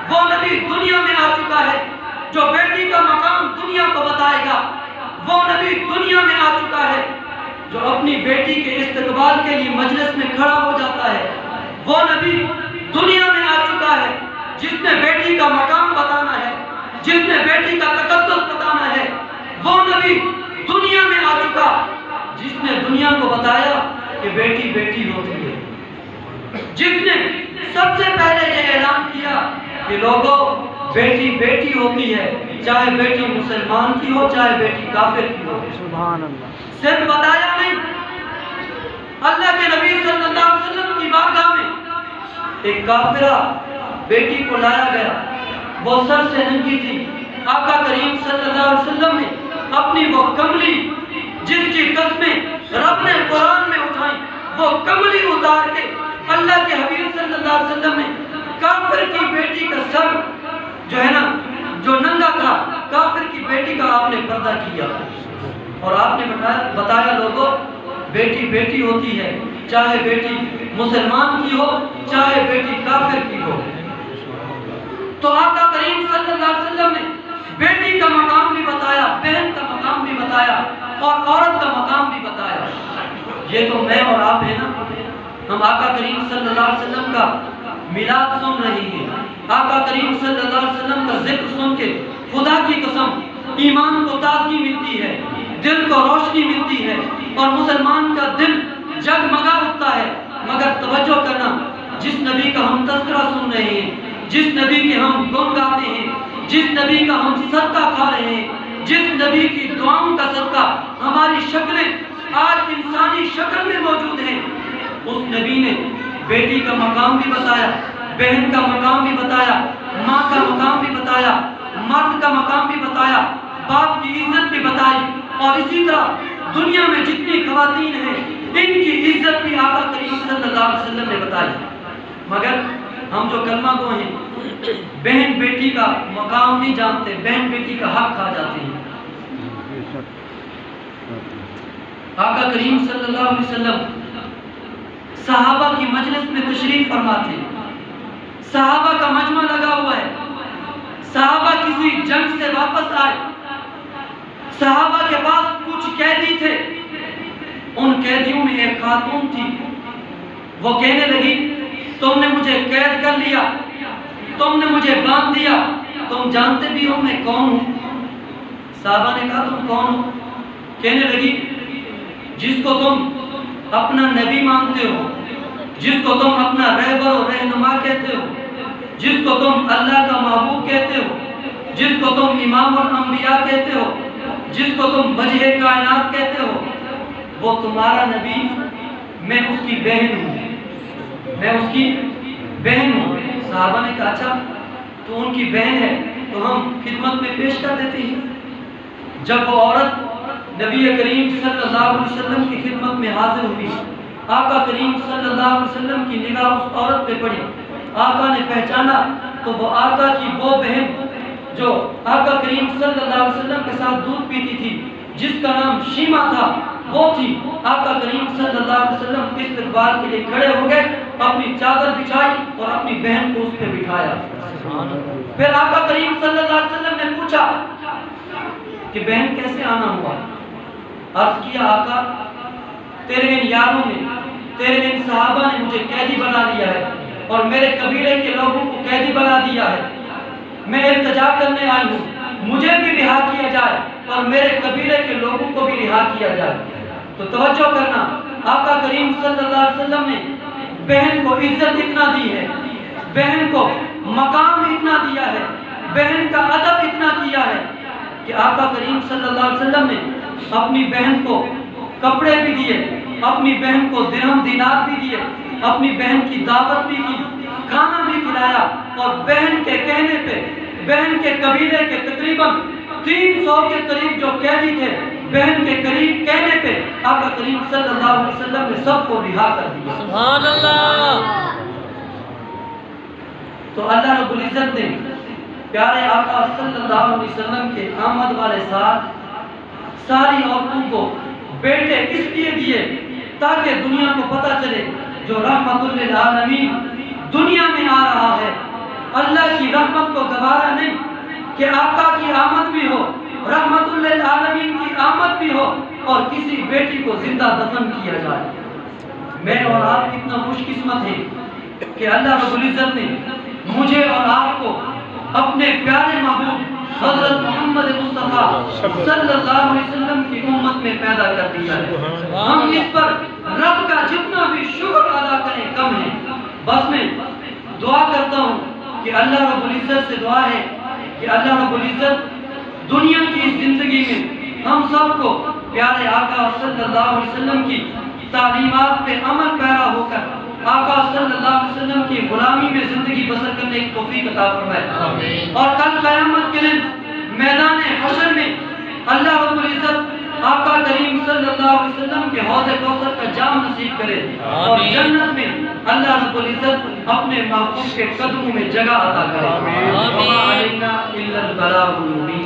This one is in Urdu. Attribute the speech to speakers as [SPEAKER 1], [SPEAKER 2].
[SPEAKER 1] وہ نبی دنیا میں آ چکا ہے جو بیٹی کا مقام دنیا کو بتائے گا۔ وہ نبی دنیا میں آ چکا ہے جو اپنی بیٹی کے استقبال کے لیے مجلس میں کھڑا ہو جاتا ہے۔ وہ نبی دنیا میں آ چکا ہے جس نے بیٹی کا مقام بتانا ہے، جس نے بیٹی کا تقدس بتانا ہے۔ وہ نبی دنیا میں آ چکا جس نے دنیا کو بتایا کہ بیٹی بیٹی ہوتی ہے، جس نے سب سے پہلے یہ اعلان کیا کہ لوگوں بیٹی بیٹی ہوتی ہے، چاہے بیٹی مسلمان کی ہو چاہے بیٹی کافر کی ہو۔
[SPEAKER 2] سبحان اللہ۔
[SPEAKER 1] صرف بتایا نہیں، اللہ کے نبی صلی اللہ علیہ وسلم کی بارگاہ میں ایک کافرہ بیٹی کو لایا گیا، وہ سر سے ننگی تھی۔ آقا کریم صلی اللہ علیہ وسلم نے اپنی وہ کملی جس کی قسمیں رب نے قرآن میں اٹھائیں، وہ کملی اتار کے اللہ کے حبیب صلی اللہ علیہ وسلم نے کافر کی بیٹی کا سر جو ہے نا جو ننگا تھا، کافر کی بیٹی کا آپ نے پردہ کیا اور آپ نے بتایا لوگوں بیٹی بیٹی ہوتی ہے، چاہے بیٹی مسلمان کی ہو چاہے بیٹی کافر کی ہو۔ تو آقا کریم صلی اللہ علیہ وسلم نے بیٹی کا مقام بھی بتایا، بہن کا مقام بھی بتایا اور عورت کا مقام بھی بتایا۔ یہ تو میں اور آپ ہیں نا، ہم آقا کریم صلی اللہ علیہ وسلم کا میلاد سن رہی ہیں، آقا کریم صلی اللہ علیہ وسلم کا ذکر سن کے خدا کی قسم ایمان کو تازگی ملتی ہے، دل کو روشنی ملتی ہے اور مسلمان کا دل جگمگا اٹھتا ہے۔ مگر توجہ کرنا، جس نبی کا ہم تذکرہ سن رہے ہیں، جس نبی کے ہم گن گاتے ہیں، جس نبی کا ہم صدقہ کھا رہے ہیں، جس نبی کی دعاؤں کا صدقہ ہماری شکلیں آج انسانی شکل میں موجود ہیں، اس نبی نے بیٹی کا مقام بھی بتایا، بہن کا مقام بھی بتایا، ماں کا مقام بھی بتایا، مرد کا مقام بھی بتایا، باپ کی عزت بھی بتائی اور اسی طرح دنیا میں جتنی خواتین ہیں ان کی عزت بھی آقا کریم صلی اللہ علیہ وسلم نے بتائی۔ مگر ہم جو کلمہ گو ہیں بہن بیٹی کا مقام نہیں جانتے، بہن بیٹی کا حق کھا جاتے ہیں۔ آقا کریم صلی اللہ علیہ وسلم صحابہ کی مجلس میں تشریف فرما تھے، صحابہ کا مجمع لگا ہوا ہے، صحابہ کسی جنگ سے واپس آئے، صحابہ کے پاس کچھ قیدی تھے، ان قیدیوں میں ایک خاتون تھی، وہ کہنے لگی تم نے مجھے قید کر لیا، تم نے مجھے باندھ دیا، تم جانتے بھی ہو میں کون ہوں؟ صحابہ نے کہا تم کون ہو؟ کہنے لگی جس کو تم اپنا نبی مانتے ہو، جس کو تم اپنا رہبر و رہنما کہتے ہو، جس کو تم اللہ کا محبوب کہتے ہو، جس کو تم امام الانبیاء کہتے ہو، جس کو تم وجہ کائنات کہتے ہو، وہ تمہارا نبی، میں اس کی بہن ہوں، میں اس کی بہن ہوں۔ صحابہ نے کہا اچھا تو ان کی بہن ہے تو ہم خدمت میں پیش کر دیتے ہیں۔ جب وہ عورت نبی کریم صلی اللہ علیہ وسلم کی خدمت میں حاضر ہوئی، آقا کریم صلی اللہ علیہ وسلم کی نگاہ اس عورت پہ پڑی، آقا نے پہچانا تو وہ آقا کی وہ بہن جو آقا کریم صلی اللہ علیہ وسلم کے ساتھ دودھ پیتی تھی، جس کا نام شیما تھا، وہ تھی۔ آقا کریم صلی اللہ علیہ وسلم استقبال کے لیے کھڑے ہو گئے، اپنی چادر بچھائی اور اپنی بہن کو اس پہ بٹھایا۔ پھر آقا کریم صلی اللہ علیہ وسلم نے پوچھا کہ بہن کیسے آنا ہوا؟ عرض کیا آقا تیرے ان یاروں نے، تیرے ان صحابہ نے مجھے قیدی بنا لیا ہے اور میرے قبیلے کے لوگوں کو قیدی بنا دیا ہے، میں التجا کرنے آئی ہوں، مجھے بھی رہا کیا جائے اور میرے قبیلے کے لوگوں کو بھی رہا کیا جائے۔ تو توجہ کرنا، آقا کریم صلی اللہ علیہ وسلم نے بہن کو عزت اتنا دی ہے، بہن کو مقام اتنا دیا ہے، بہن کا ادب اتنا کیا ہے کہ آقا کریم صلی اللہ علیہ وسلم نے اپنی بہن کو کپڑے بھی دیے، اپنی بہن کو درہم دینار بھی دیے، اپنی بہن کی دعوت بھی کی، کھانا بھی کھلایا اور بہن کے کہنے پہ بہن کے قبیلے کے تقریباً 300 کے قریب جو قیدی تھے، بہن کے قریب کہنے پہ آقا کریم صلی اللہ علیہ وسلم نے سب کو رہا کر دیا۔
[SPEAKER 2] سبحان اللہ۔
[SPEAKER 1] تو اللہ رب العزت نے پیارے آقا صلی اللہ علیہ وسلم کے آمد والے ساتھ ساری عورتوں کو بیٹے اس لیے دیے تاکہ دنیا کو پتہ چلے جو رحمت للعالمین دنیا میں آ رہا ہے، اللہ کی رحمت کو گوارا نہیں کہ آقا کی آمد بھی ہو، رحمت للعالمین کی آمد بھی ہو اور کسی بیٹی کو زندہ دفن کیا جائے۔ میں اور آپ کتنا خوش قسمت ہیں کہ اللہ رب العزت نے مجھے اور آپ کو اپنے پیارے محبوب حضرت محمد مصطفیٰ صلی اللہ علیہ وسلم کی امت میں پیدا کر دیا ہے۔ ہم اس پر رب کا جتنا بھی شکر ادا کریں کم ہے۔ بس میں دعا کرتا ہوں کہ اللہ رب العزت سے دعا ہے کہ اللہ رب العزت دنیا کی اس زندگی میں ہم سب کو پیارے آقا صلی اللہ علیہ وسلم کی تعلیمات پہ عمل پیرا ہو کر آقا صلی اللہ علیہ وسلم کی غلامی میں زندگی بسر کرنے کی توفیق عطا فرمائے، اور کل قیامت کے دن میدان حشر میں اللہ رب العزت آقا کریم صلی اللہ علیہ وسلم کے حوض کوثر کا جام نصیب کرے، اور جنت میں اللہ رب العزت اپنے محبوب کے قدموں میں جگہ عطا کرے۔ وما علینا الا البلاغ المبین۔